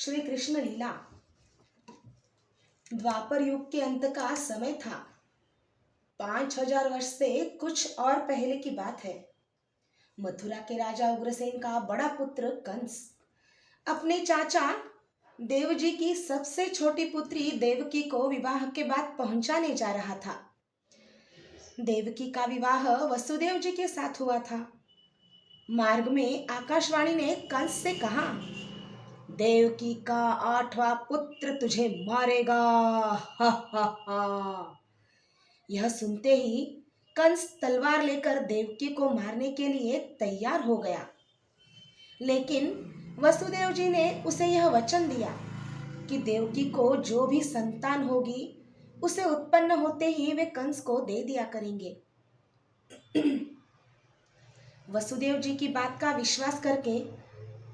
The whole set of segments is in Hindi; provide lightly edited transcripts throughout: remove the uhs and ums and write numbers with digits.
श्री कृष्ण लीला। द्वापर युग के अंत का समय था। 5000 वर्ष से कुछ और पहले की बात है। मथुरा के राजा उग्रसेन का बड़ा पुत्र कंस अपने चाचा देवजी की सबसे छोटी पुत्री देवकी को विवाह के बाद पहुंचाने जा रहा था। देवकी का विवाह वसुदेव जी के साथ हुआ था। मार्ग में आकाशवाणी ने कंस से कहा, देवकी का 8वां पुत्र तुझे मारेगा। हा हा हा। यह सुनते ही कंस तलवार लेकर देवकी को मारने के लिए तैयार हो गया। लेकिन वसुदेव जी ने उसे यह वचन दिया कि देवकी को जो भी संतान होगी उसे उत्पन्न होते ही वे कंस को दे दिया करेंगे। वसुदेव जी की बात का विश्वास करके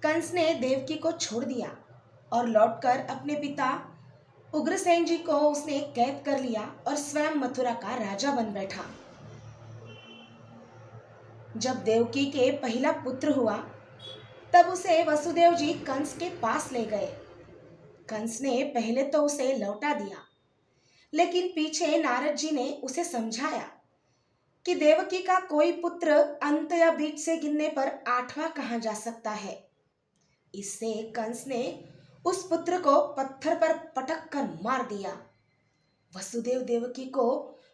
कंस ने देवकी को छोड़ दिया और लौटकर अपने पिता उग्रसेन जी को उसने कैद कर लिया और स्वयं मथुरा का राजा बन बैठा। जब देवकी के पहला पुत्र हुआ तब उसे वसुदेव जी कंस के पास ले गए। कंस ने पहले तो उसे लौटा दिया, लेकिन पीछे नारद जी ने उसे समझाया कि देवकी का कोई पुत्र अंत या बीच से गिनने पर 8वां कहा जा सकता है। इससे कंस ने उस पुत्र को पत्थर पर पटक कर मार दिया। वसुदेव देवकी को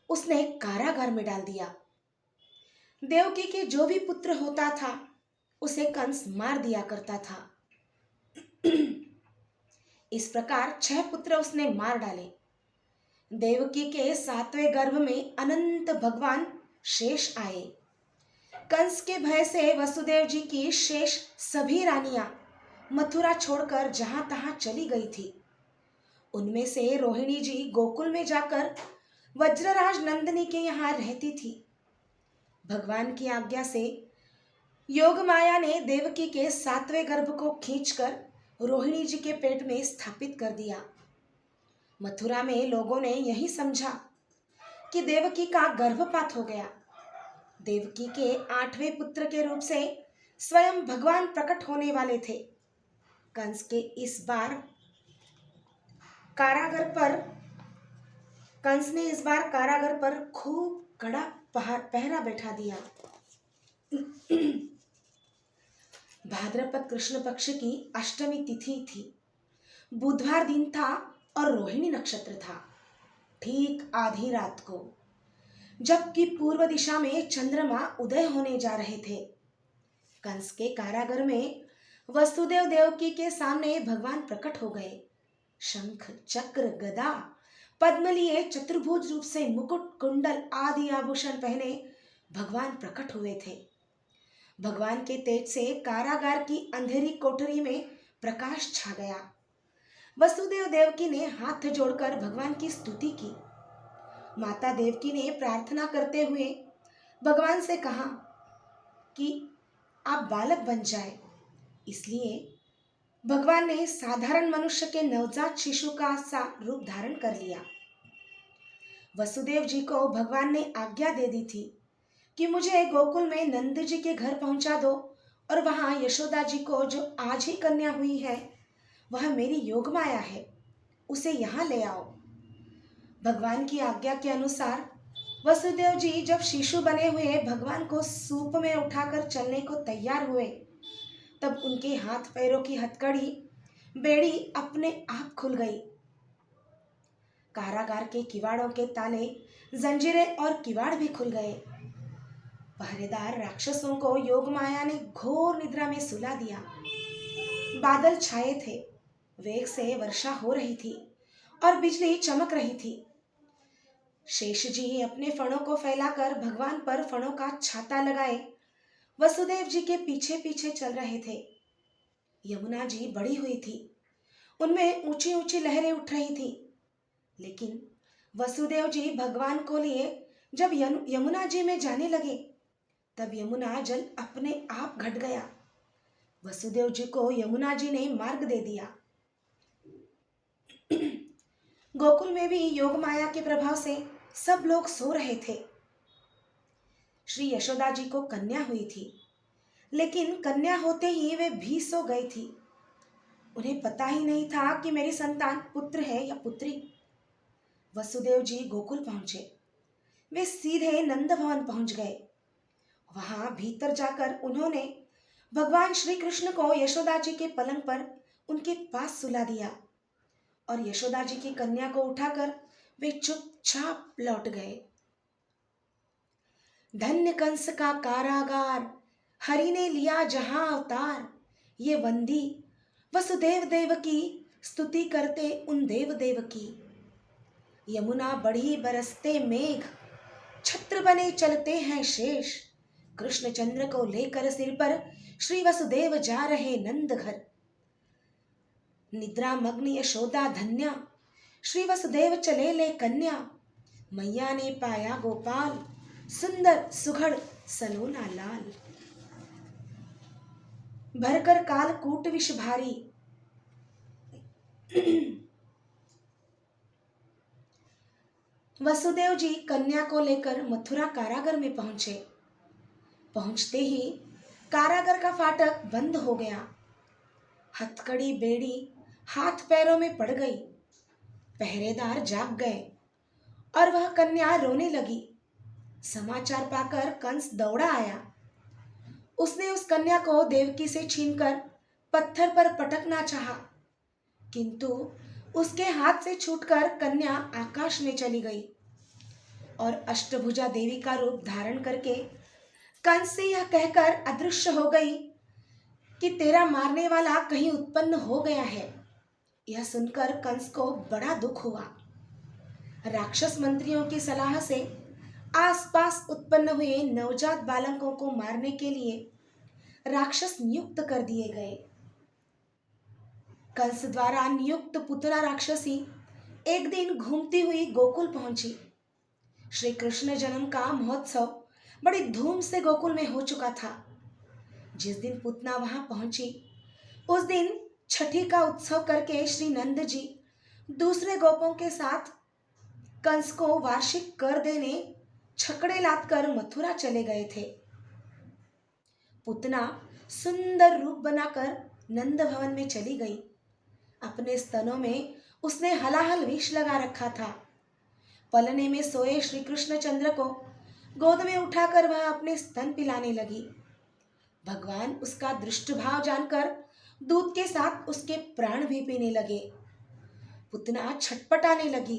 उसने कारागार में डाल दिया। देवकी के जो भी पुत्र होता था उसे कंस मार दिया करता था। इस प्रकार 6 पुत्र उसने मार डाले। देवकी के 7वें गर्भ में अनंत भगवान शेष आए। कंस के भय से वसुदेव जी की शेष सभी रानियां मथुरा छोड़कर जहां तहां चली गई थी। उनमें से रोहिणी जी गोकुल में जाकर वज्रराज नंदिनी के यहाँ रहती थी। भगवान की आज्ञा से योग माया ने देवकी के 7वें गर्भ को खींचकर रोहिणी जी के पेट में स्थापित कर दिया। मथुरा में लोगों ने यही समझा कि देवकी का गर्भपात हो गया। देवकी के 8वें पुत्र के रूप से स्वयं भगवान प्रकट होने वाले थे। कंस के इस बार कंस ने इस बार कारागार पर खूब कड़ा पहरा बैठा दिया। भाद्रपद कृष्ण पक्ष की अष्टमी तिथि थी। बुधवार दिन था और रोहिणी नक्षत्र था। ठीक आधी रात को, जबकि पूर्व दिशा में चंद्रमा उदय होने जा रहे थे, कंस के कारागार में वसुदेव देवकी के सामने भगवान प्रकट हो गए। शंख चक्र गदा पद्म लिए चतुर्भुज रूप से मुकुट कुंडल आदि आभूषण पहने भगवान प्रकट हुए थे। भगवान के तेज से कारागार की अंधेरी कोठरी में प्रकाश छा गया। वसुदेव देवकी ने हाथ जोड़कर भगवान की स्तुति की। माता देवकी ने प्रार्थना करते हुए भगवान से कहा कि आप बालक बन जाए। इसलिए भगवान ने साधारण मनुष्य के नवजात शिशु का सा रूप धारण कर लिया। वसुदेव जी को भगवान ने आज्ञा दे दी थी कि मुझे गोकुल में नंद जी के घर पहुंचा दो और वहां यशोदा जी को जो आज ही कन्या हुई है वह मेरी योग माया है, उसे यहाँ ले आओ। भगवान की आज्ञा के अनुसार वसुदेव जी जब शिशु बने हुए भगवान को सूप में उठाकर चलने को तैयार हुए तब उनके हाथ पैरों की हथकड़ी बेड़ी अपने आप खुल गई। कारागार के किवाड़ों के ताले, जंजीरें और किवाड़ भी खुल गए। पहरेदार राक्षसों को योग माया ने घोर निद्रा में सुला दिया। बादल छाए थे, वेग से वर्षा हो रही थी और बिजली चमक रही थी। शेष जी अपने फणों को फैलाकर भगवान पर फणों का छाता लगाए वसुदेव जी के पीछे पीछे चल रहे थे। यमुना जी बढ़ी हुई थी, उनमें ऊंची ऊंची लहरें उठ रही थी। लेकिन वसुदेव जी भगवान को लिए जब यमुना जी में जाने लगे तब यमुना जल अपने आप घट गया। वसुदेव जी को यमुना जी ने मार्ग दे दिया। गोकुल में भी योग माया के प्रभाव से सब लोग सो रहे थे। श्री यशोदा जी को कन्या हुई थी, लेकिन कन्या होते ही वे भी सो गई थी। उन्हें पता ही नहीं था कि मेरी संतान पुत्र है या पुत्री। वसुदेव जी गोकुल पहुंचे। वे सीधे नंद भवन पहुंच गए। वहां भीतर जाकर उन्होंने भगवान श्री कृष्ण को यशोदा जी के पलंग पर उनके पास सुला दिया और यशोदा जी की कन्या को उठाकर वे चुपचाप लौट गए। धन्य कंस का कारागार, हरि ने लिया जहां अवतार। ये वंदी वसुदेव देव की, स्तुति करते उन देव देव की। यमुना बढ़ी बरसते मेघ, छत्र बने चलते हैं शेष। कृष्णचंद्र को लेकर सिर पर श्री वसुदेव जा रहे नंद घर। निद्रा मग्न यशोदा धन्या, श्री वसुदेव चले ले कन्या। मैया ने पाया गोपाल, सुंदर सुघड़ सलोना लाल। भरकर काल कूट विष भारी, वसुदेव जी कन्या को लेकर मथुरा कारागार में पहुंचे। पहुंचते ही कारागार का फाटक बंद हो गया। हथकड़ी बेड़ी हाथ पैरों में पड़ गई। पहरेदार जाग गए और वह कन्या रोने लगी। समाचार पाकर कंस दौड़ा आया। उसने उस कन्या को देवकी से छीनकर पत्थर पर पटकना चाहा, किंतु उसके हाथ से छूटकर कन्या आकाश में चली गई और अष्टभुजा देवी का रूप धारण करके कंस से यह कहकर अदृश्य हो गई कि तेरा मारने वाला कहीं उत्पन्न हो गया है। यह सुनकर कंस को बड़ा दुख हुआ। राक्षस मंत्रियों की सलाह से आसपास उत्पन्न हुए नवजात बालकों को मारने के लिए राक्षस नियुक्त कर दिए गए। कंस द्वारा नियुक्त पुतना राक्षसी एक दिन घूमती हुई गोकुल पहुंची। श्री कृष्ण जन्म का महोत्सव बड़ी धूम से गोकुल में हो चुका था। जिस दिन पुतना वहां पहुंची उस दिन छठी का उत्सव करके श्री नंद जी दूसरे गोपों के साथ कंस को वार्षिक कर देने छकड़े लादकर मथुरा चले गए थे। पुतना सुंदर रूप बनाकर नंद भवन में चली गई। अपने स्तनों में उसने हलाहल विष लगा रखा था। पलने में सोए श्री कृष्णचंद्र को गोद में उठाकर वह अपने स्तन पिलाने लगी। भगवान उसका दृष्ट भाव जानकर दूध के साथ उसके प्राण भी पीने लगे। पुतना छटपटाने लगी।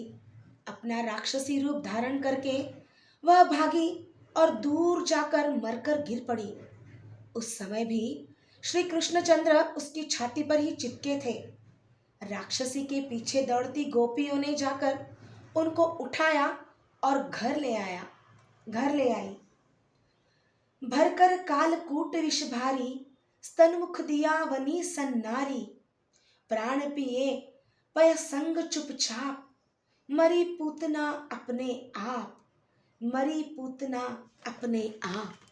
अपना राक्षसी रूप धारण करके वह भागी और दूर जाकर मरकर गिर पड़ी। उस समय भी श्री कृष्णचंद्र उसकी छाती पर ही चिपके थे। राक्षसी के पीछे दौड़ती गोपियों ने जाकर उनको उठाया और घर ले आई। भरकर कालकूट विष भारी, स्तनमुख दिया वनी सन्नारी। प्राण पिए पय संग चुपचाप, मरी पूतना अपने आप।